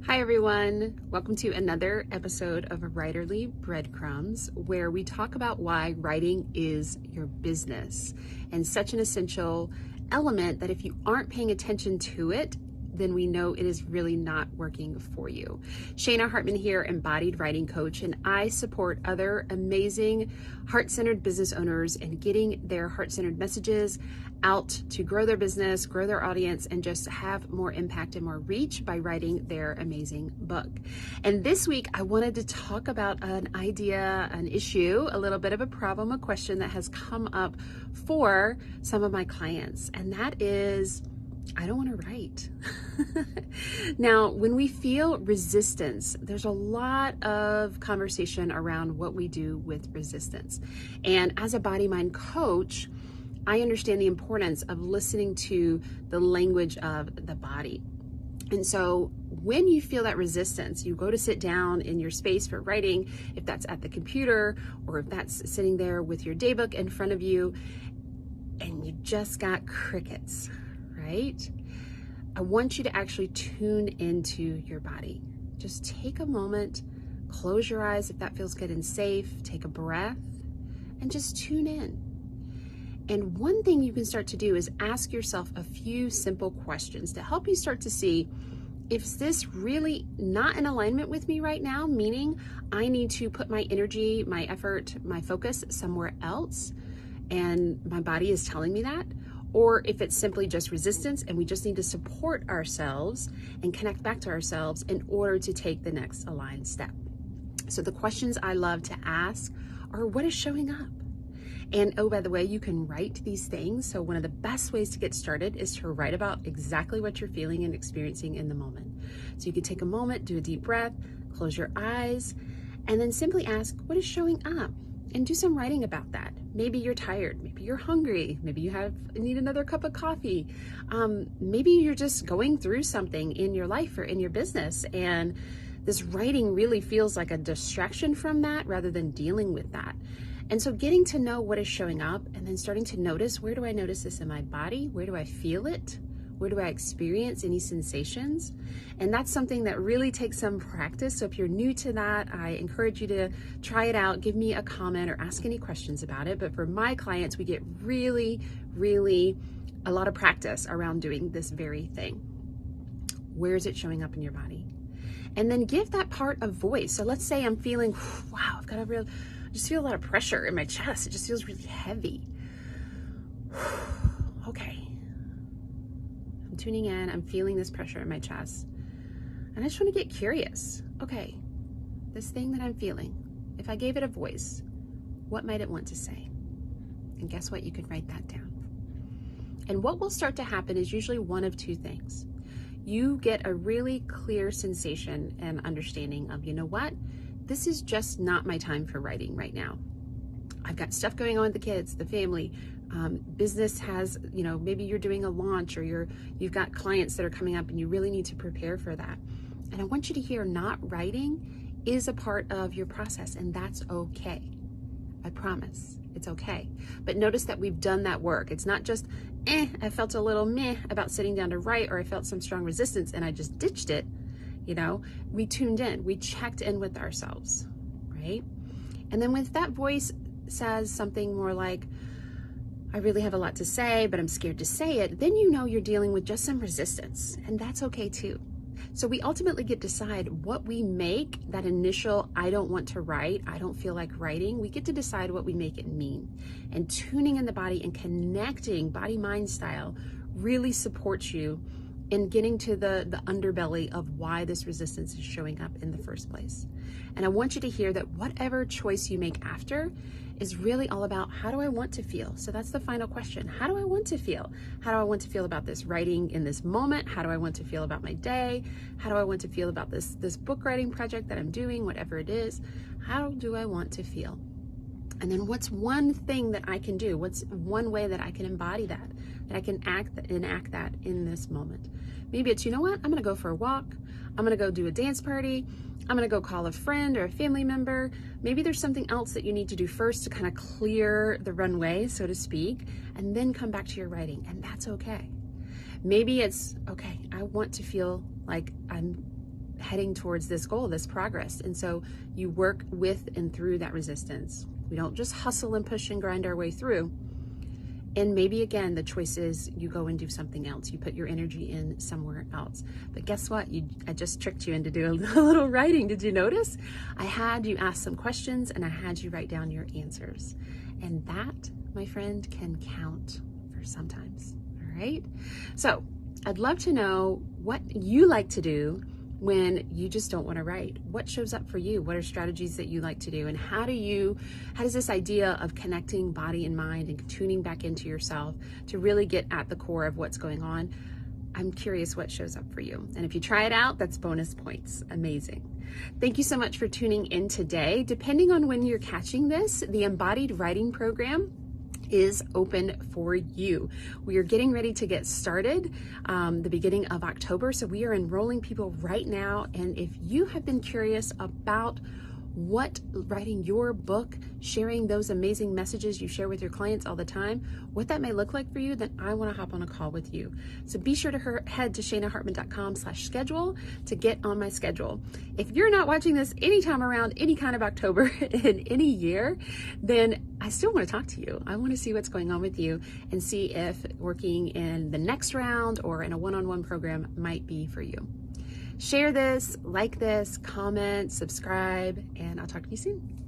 Hi everyone, welcome to another episode of Writerly Breadcrumbs, where we talk about why writing is your business and such an essential element that if you aren't paying attention to it, then we know it is really not working for you. Shayna Hartman here, embodied writing coach, and I support other amazing heart-centered business owners in getting their heart-centered messages out to grow their business, grow their audience, and just have more impact and more reach by writing their amazing book. And this week, I wanted to talk about an idea, an issue, a little bit of a problem, a question that has come up for some of my clients, and that is, I don't want to write. Now, when we feel resistance, there's a lot of conversation around what we do with resistance. And as a body mind coach, I understand the importance of listening to the language of the body. And so when you feel that resistance, you go to sit down in your space for writing, if that's at the computer or if that's sitting there with your daybook in front of you, and you just got crickets, right? I want you to actually tune into your body. Just take a moment, close your eyes if that feels good and safe, take a breath, and just tune in. And one thing you can start to do is ask yourself a few simple questions to help you start to see, is this really not in alignment with me right now? Meaning I need to put my energy, my effort, my focus somewhere else, and my body is telling me that. Or if it's simply just resistance and we just need to support ourselves and connect back to ourselves in order to take the next aligned step. So the questions I love to ask are, what is showing up? And oh, by the way, you can write these things. So one of the best ways to get started is to write about exactly what you're feeling and experiencing in the moment. So you can take a moment, do a deep breath, close your eyes, and then simply ask, what is showing up? And do some writing about that. Maybe you're tired, maybe you're hungry, maybe you need another cup of coffee. Maybe you're just going through something in your life or in your business, and this writing really feels like a distraction from that rather than dealing with that. And so getting to know what is showing up and then starting to notice, where do I notice this in my body? Where do I feel it? Where do I experience any sensations? And that's something that really takes some practice. So if you're new to that, I encourage you to try it out, give me a comment or ask any questions about it. But for my clients, we get really a lot of practice around doing this very thing. Where is it showing up in your body? And then give that part a voice. So let's say I'm feeling, wow, I just feel a lot of pressure in my chest. It just feels really heavy. Okay. I'm tuning in, I'm feeling this pressure in my chest. And I just want to get curious. Okay, this thing that I'm feeling, if I gave it a voice, what might it want to say? And guess what? You can write that down. And what will start to happen is usually one of two things. You get a really clear sensation and understanding of, you know what? This is just not my time for writing right now. I've got stuff going on with the kids, the family. Business has, maybe you're doing a launch or you've got clients that are coming up and you really need to prepare for that. And I want you to hear, not writing is a part of your process, and that's okay. I promise, it's okay. But notice that we've done that work. It's not just, I felt a little meh about sitting down to write, or I felt some strong resistance and I just ditched it. We tuned in, we checked in with ourselves, right? And then with that voice says something more like, I really have a lot to say, but I'm scared to say it, then you're dealing with just some resistance, and that's okay too. So we ultimately get to decide what we make that initial, I don't want to write, I don't feel like writing, we get to decide what we make it mean. And tuning in the body and connecting body-mind style really supports you in getting to the underbelly of why this resistance is showing up in the first place. And I want you to hear that whatever choice you make after is really all about, how do I want to feel? So that's the final question. How do I want to feel? How do I want to feel about this writing in this moment? How do I want to feel about my day? How do I want to feel about this book writing project that I'm doing, whatever it is? How do I want to feel? And then what's one thing that I can do? What's one way that I can embody that I can enact that in this moment? Maybe it's, you know what? I'm going to go for a walk. I'm going to go do a dance party. I'm going to go call a friend or a family member. Maybe there's something else that you need to do first to kind of clear the runway, so to speak, and then come back to your writing. And that's okay. Maybe it's, okay, I want to feel like I'm heading towards this goal, this progress. And so you work with and through that resistance. We don't just hustle and push and grind our way through. And maybe again, the choice is you go and do something else. You put your energy in somewhere else. But guess what? I just tricked you into doing a little writing. Did you notice? I had you ask some questions and I had you write down your answers. And that, my friend, can count for sometimes. All right? So I'd love to know what you like to do when you just don't want to write. What shows up for you? What are strategies that you like to do? And how does this idea of connecting body and mind and tuning back into yourself to really get at the core of what's going on? I'm curious what shows up for you. And if you try it out, that's bonus points. Amazing. Thank you so much for tuning in today. Depending on when you're catching this, the Embodied Writing Program is open for you. We are getting ready to get started the beginning of October. So we are enrolling people right now. And if you have been curious about what writing your book, sharing those amazing messages you share with your clients all the time, what that may look like for you, then I want to hop on a call with you. So be sure to head to shanahartman.com/schedule to get on my schedule. If you're not watching this anytime around any kind of October in any year, then I still want to talk to you. I want to see what's going on with you and see if working in the next round or in a one-on-one program might be for you. Share this, like this, comment, subscribe, and I'll talk to you soon.